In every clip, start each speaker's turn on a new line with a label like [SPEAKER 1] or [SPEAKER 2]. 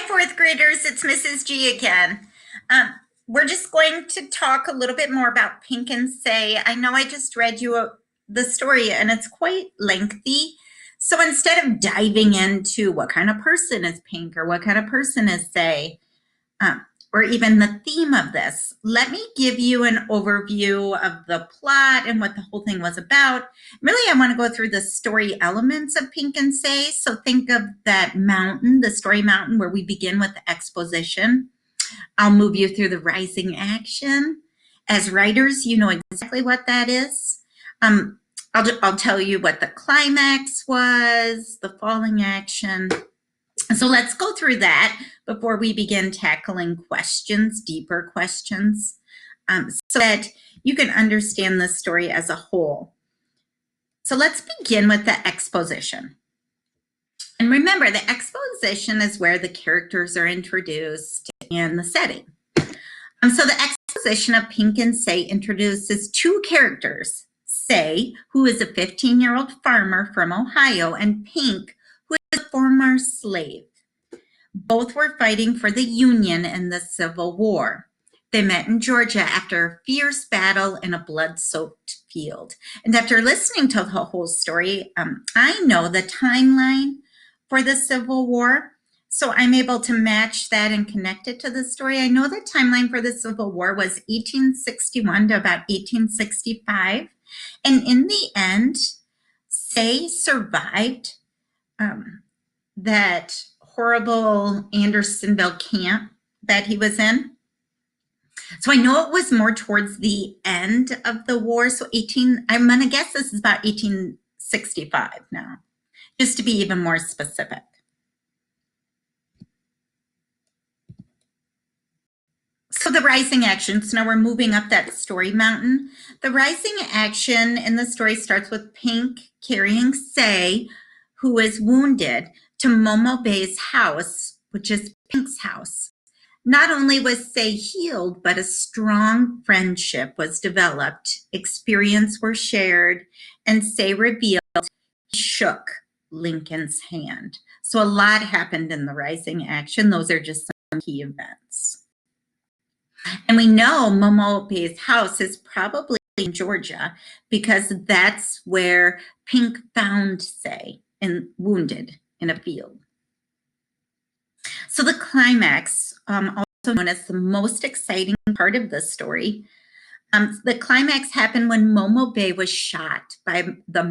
[SPEAKER 1] Hi, fourth graders. It's Mrs. G again. We're just going to talk a little bit more about Pink and Say. I know I just read you the story and it's quite lengthy. So instead of diving into what kind of person is Pink or what kind of person is Say, or even the theme of this, let me give you an overview of the plot and what the whole thing was about. Really, I want to go through the story elements of Pink and Say. So think of that mountain, the story mountain, where we begin with the exposition. I'll move you through the rising action. As writers, you know exactly what that is. I'll tell you what the climax was, the falling action. So let's go through that before we begin tackling questions, deeper questions, so that you can understand the story as a whole. So let's begin with the exposition. And remember, the exposition is where the characters are introduced and the setting. So the exposition of Pink and Say introduces two characters, Say, who is a 15-year-old farmer from Ohio, and Pink, who is a former slave. Both were fighting for the Union in the Civil War. They met in Georgia after a fierce battle in a blood-soaked field. And after listening to the whole story, I know the timeline for the Civil War, so I'm able to match that and connect it to the story. I know the timeline for the Civil War was 1861 to about 1865. And in the end, Say survived that horrible Andersonville camp that he was in. So I know it was more towards the end of the war. So I'm going to guess this is about 1865 now, just to be even more specific. So the rising action, so now we're moving up that story mountain. The rising action in the story starts with Pink carrying Say, who is wounded, to Momo Bay's house, which is Pink's house. Not only was Say healed, but a strong friendship was developed. Experience were shared, and Say revealed he shook Lincoln's hand. So a lot happened in the rising action. Those are just some key events. And we know Momo Bay's house is probably in Georgia because that's where Pink found Say and wounded in a field. So the climax, also known as the most exciting part of the story, the climax happened when Momo Bay was shot by the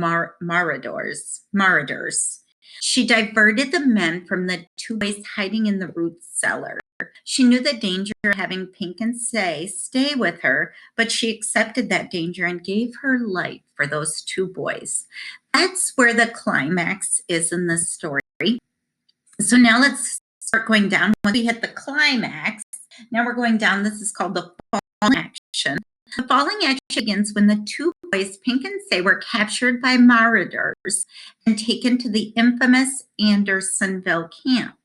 [SPEAKER 1] marauders. She diverted the men from the two boys hiding in the root cellar. She knew the danger of having Pink and Say stay with her, but she accepted that danger and gave her life for those two boys. That's where the climax is in the story. So now let's start going down. Once we hit the climax, now we're going down. This is called the falling action. The falling action begins when the two boys, Pink and Say, were captured by marauders and taken to the infamous Andersonville camp.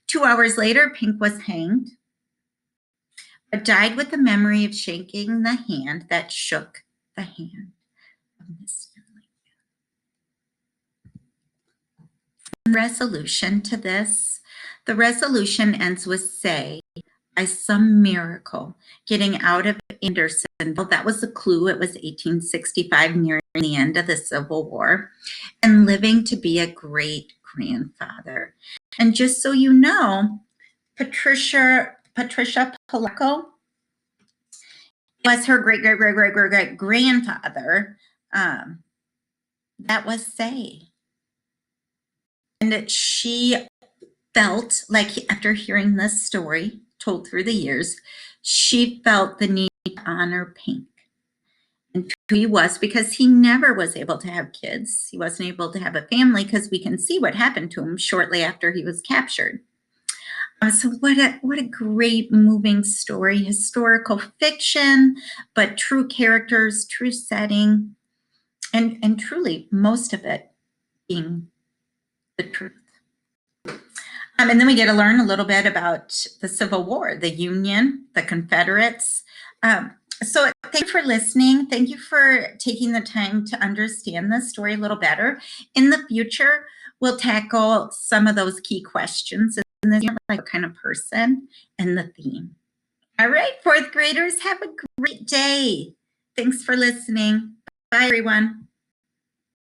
[SPEAKER 1] 2 hours later, Pink was hanged, but died with the memory of shaking the hand that shook the hand of Mr. Lincoln. Resolution to this. The resolution ends with Say, by some miracle, getting out of Andersonville. That was the clue. It was 1865, near the end of the Civil War, and living to be a great grandfather. And just so you know, Patricia Polacco was her great grandfather. That was Say. And that she felt like, after hearing this story told through the years, she felt the need to honor Pink. And who he was, because he never was able to have kids. He wasn't able to have a family because we can see what happened to him shortly after he was captured. So what a great moving story, historical fiction, but true characters, true setting, and truly most of it being the truth. And then we get to learn a little bit about the Civil War, the Union, the Confederates. So thank you for listening. Thank you for taking the time to understand this story a little better. In the future, we'll tackle some of those key questions in this like what kind of person and the theme. All right, fourth graders, have a great day. Thanks for listening. Bye, everyone.